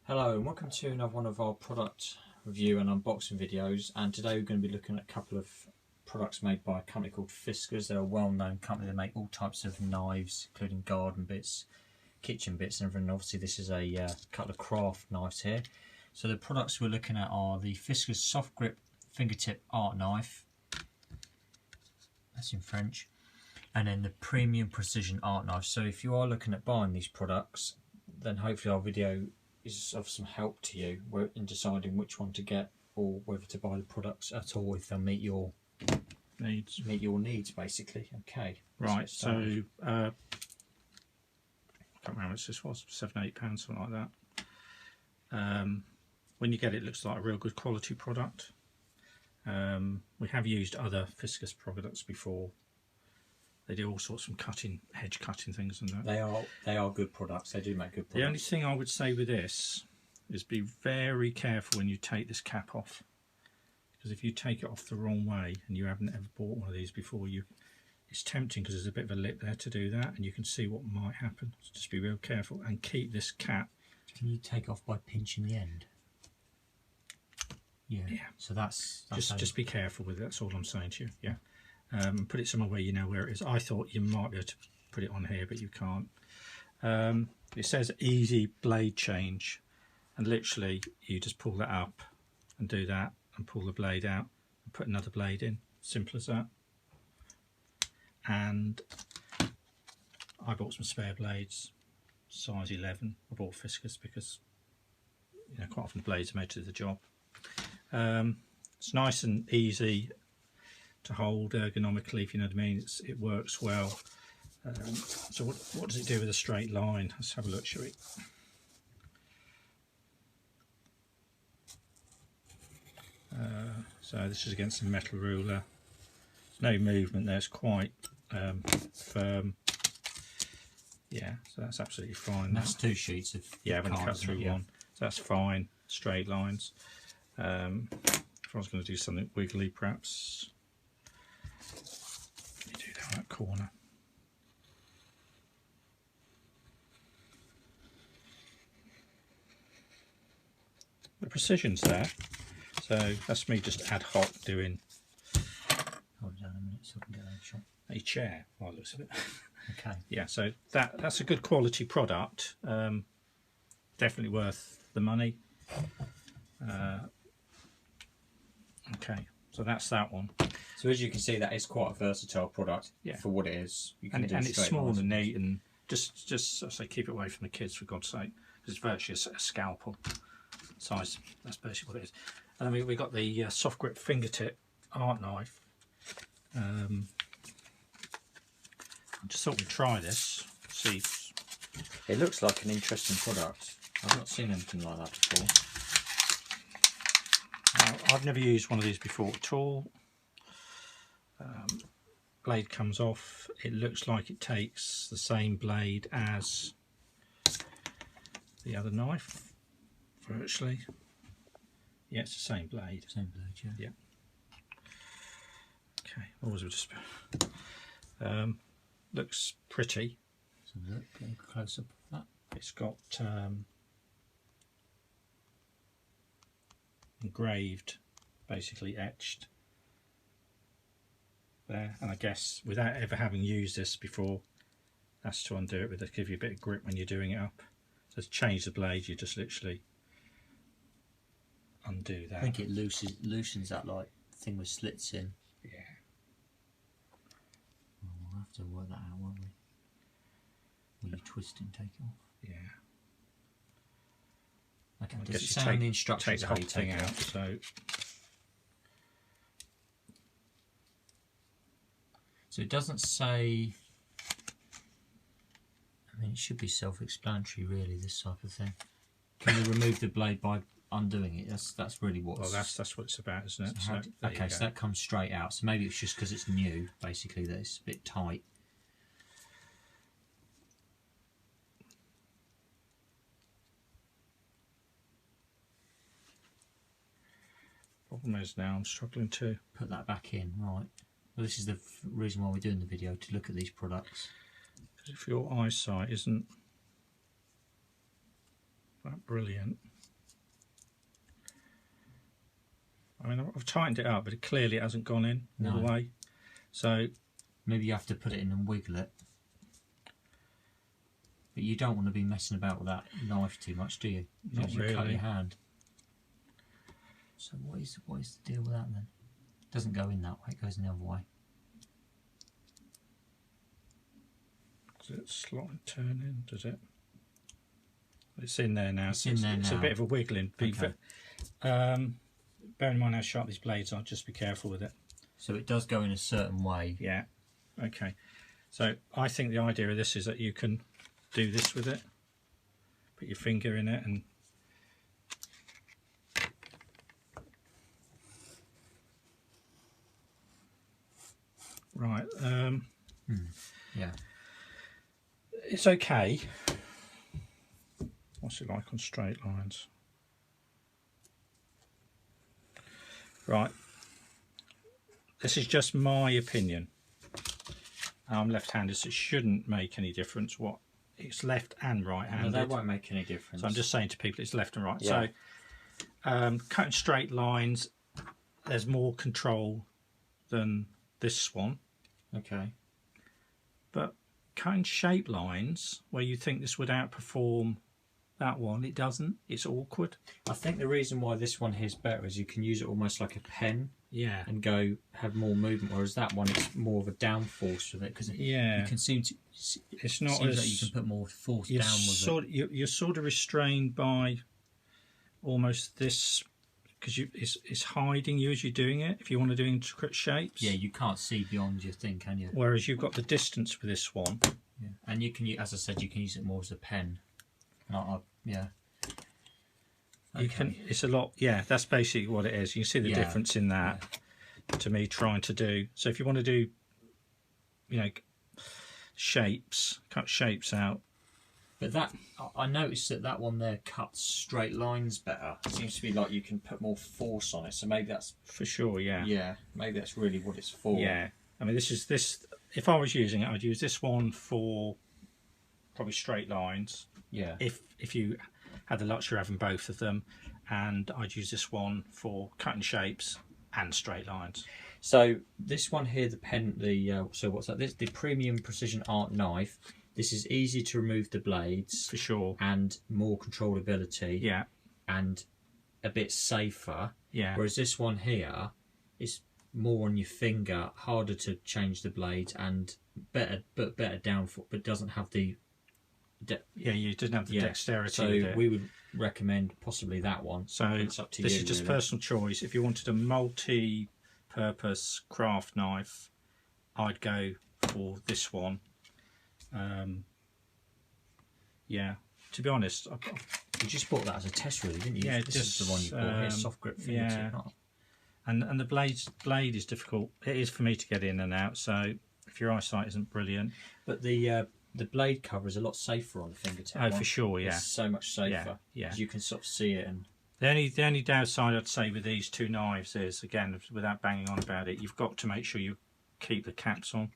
Hello and welcome to another one of our product review and unboxing videos, and today we're going to be looking at a couple of products made by a company called Fiskars. They're a well-known company. They make all types of knives, including garden bits, kitchen bits and everything. Obviously this is a couple of craft knives here. So the products we're looking at are the Fiskars Softgrip Fingertip Art Knife, that's in French, and then the Premium Precision Art Knife. So if you are looking at buying these products, then hopefully our video is of some help to you in deciding which one to get or whether to buy the products at all, if they'll meet your needs basically. Okay, right, so I can't remember how much this was, £7-8, something like that. When you get it, it looks like a real good quality product. We have used other Fiskars products before. They do all sorts of hedge cutting things and that. They are good products. They do make good products. The only thing I would say with this is be very careful when you take this cap off, because if you take it off the wrong way and you haven't ever bought one of these before, it's tempting because there's a bit of a lip there to do that, and you can see what might happen. So just be real careful and keep this cap. Can you take off by pinching the end? Yeah. So that's just be careful with it. That's all I'm saying to you. Yeah. Put it somewhere where you know where it is. I thought you might be able to put it on here, but you can't. It says easy blade change, and literally you just pull that up and do that and pull the blade out and put another blade in. Simple as that. And I bought some spare blades, size 11. I bought Fiskars because quite often the blades are made to do the job. It's nice and easy to hold ergonomically, if you know what I mean. It works well. So what does it do with a straight line? Let's have a look, shall we? So this is against a metal ruler. There's no movement there, it's quite firm. Yeah, so that's absolutely fine. And that's 2 sheets of when you cut through one. So that's fine, straight lines. If I was going to do something wiggly, perhaps do that corner. The precision's there, so that's me just ad hoc doing. Hold it down a minute so I can get a shot. A chair, by the looks of it. Okay. Yeah, so that's a good quality product. Definitely worth the money. Okay, so that's that one. So as you can see, that is quite a versatile product for what it is. You can and it's small and neat, and just I say keep it away from the kids, for God's sake. It's virtually a scalpel size. That's basically what it is. And then we got the Softgrip Fingertip Art Knife. I just thought we'd try this. See. It looks like an interesting product. I've not seen anything like that before. Now, I've never used one of these before at all. Blade comes off. It looks like it takes the same blade as the other knife, virtually. Yeah, it's the same blade. Same blade, yeah. Okay, always just looks pretty. So look, get a close up of that. It's got engraved, basically etched there, and I guess without ever having used this before, that's to undo it with it, give you a bit of grip when you're doing it up. So to change the blade, you just literally undo that. I think it loosens that like thing with slits in. Yeah. Well, we'll have to work that out, won't we? Will you twist and take it off? Yeah. Okay, I does guess it say on the instructions take the how whole you take thing it out. off? So it doesn't say. I mean, it should be self-explanatory, really. This type of thing. Can you remove the blade by undoing it? That's really what. Well, that's what it's about, isn't it? So okay, so that comes straight out. So maybe it's just because it's new, basically, that it's a bit tight. Problem is now I'm struggling to put that back in. Right. Well, this is the reason why we're doing the video, to look at these products. Because if your eyesight isn't that brilliant, I mean, I've tightened it up, but clearly it hasn't gone in all the way. So maybe you have to put it in and wiggle it. But you don't want to be messing about with that knife too much, do you? Not you really. Cut your hand. So what is the deal with that then? It doesn't go in that way, it goes in the other way. Does it slot and turn in? Does it? It's in there now. It's in there now. It's a bit of a wiggling. Okay. Bear in mind how sharp these blades are, just be careful with it. So it does go in a certain way. Yeah. Okay. So I think the idea of this is that you can do this with it. Put your finger in it and right. Yeah. It's okay. What's it like on straight lines? Right. This is just my opinion. I'm left-handed, so it shouldn't make any difference what it's left and right-handed. No, that won't make any difference. So I'm just saying to people it's left and right. Yeah. So cutting straight lines, there's more control than this one. Okay. But cutting shape lines, where you think this would outperform that one, it doesn't. It's awkward. I think the reason why this one here is better is you can use it almost like a pen. Yeah. And have more movement, whereas that one it's more of a downforce with it because you can seem to. It's not seems as like you can put more force down with it. You're sort of restrained by almost this because it's hiding you as you're doing it. If you want to do intricate shapes, yeah, you can't see beyond your thing, can you? Whereas you've got the distance with this one. Yeah, and you can, as I said, you can use it more as a pen. Yeah. You can. It's a lot. Yeah, that's basically what it is. You can see the difference in that to me trying to do. So if you want to do, shapes, cut shapes out. But that I noticed that one there cuts straight lines better. It seems to be like you can put more force on it. So maybe that's for sure. Yeah. Yeah. Maybe that's really what it's for. Yeah. I mean, this. If I was using it, I'd use this one for probably straight lines. Yeah. If you had the luxury of having both of them, and I'd use this one for cutting shapes and straight lines. So this one here, so what's that? This the Premium Precision Art Knife. This is easy to remove the blades for sure, and more controllability. Yeah, and a bit safer. Yeah. Whereas this one here is more on your finger, harder to change the blades, and better downforce, but doesn't have the. You didn't have the dexterity. So we would recommend possibly that one. So it's up to this you, is just really. personal choice. If you wanted a multi-purpose craft knife, I'd go for this one. Yeah, to be honest, you just bought that as a test, really, didn't you? Yeah, this is the one you bought here, Softgrip Fingertip. Yeah. And the blade is difficult. It is for me to get in and out. So if your eyesight isn't brilliant, but the blade cover is a lot safer on the fingertip. Oh, for sure, yeah. It's so much safer. Yeah. You can sort of see it. And the only downside I'd say with these two knives is, again, without banging on about it, you've got to make sure you keep the caps on.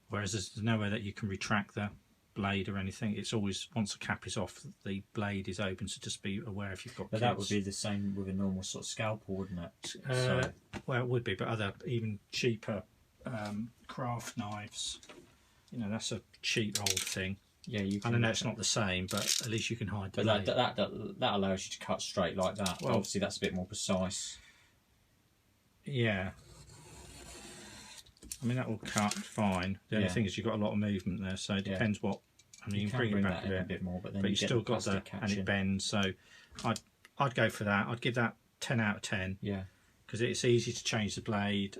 Whereas there's nowhere that you can retract the blade or anything. It's always, once the cap is off, the blade is open. So just be aware if you've got. But that would be the same with a normal sort of scalpel, wouldn't it? Well, it would be, but other even cheaper craft knives. That's a cheap old thing. Yeah, you can. I know it's not the same, but at least you can hide the blade. That allows you to cut straight like that. Well, obviously, that's a bit more precise. Yeah. I mean, that will cut fine. The only thing is you've got a lot of movement there, so it depends what. I mean, you can bring it back a bit more, but then you've still got the and it bends. So I'd go for that. I'd give that 10 out of 10. Yeah. Because it's easy to change the blade.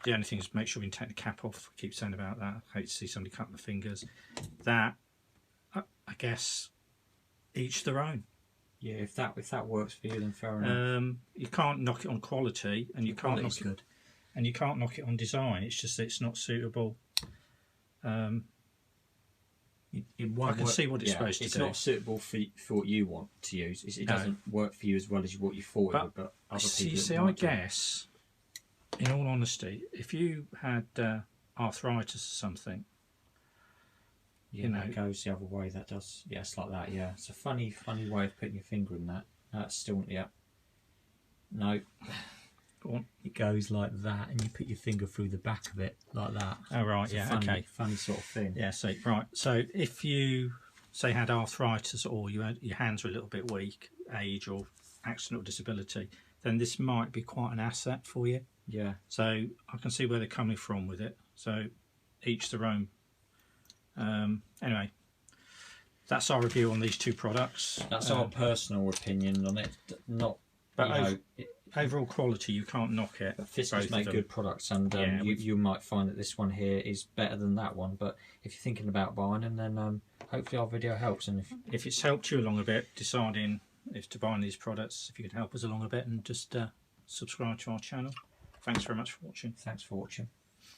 The only thing is make sure we can take the cap off. I keep saying about that. I hate to see somebody cutting the fingers. That, I guess, each their own. Yeah, if that works for you, then fair enough. You can't knock it on quality, and you can't knock good. And you can't knock it on design. It's just that it's not suitable. I can see what it's supposed to do. It's not suitable for what you want to use. It doesn't work for you as well as what you thought it would. But other people. I guess. In all honesty, if you had arthritis or something, that goes the other way. That does, it's like that. Yeah, it's a funny way of putting your finger in that. That's still, No. Go on. It goes like that, and you put your finger through the back of it like that. Oh right, It's a yeah, funny, okay. funny sort of thing. Yeah, so right. So if you say had arthritis or your hands were a little bit weak, age or accident or disability, then this might be quite an asset for you. Yeah. So I can see where they're coming from with it. So each their own. Anyway, that's our review on these two products. That's our personal opinion on it. Not, but overall quality, you can't knock it. But Fiskars make good products, and yeah, you might find that this one here is better than that one. But if you're thinking about buying them, then hopefully our video helps. And if it's helped you along a bit, deciding if to buy these products, if you could help us along a bit and just subscribe to our channel. Thanks very much for watching. Thanks for watching.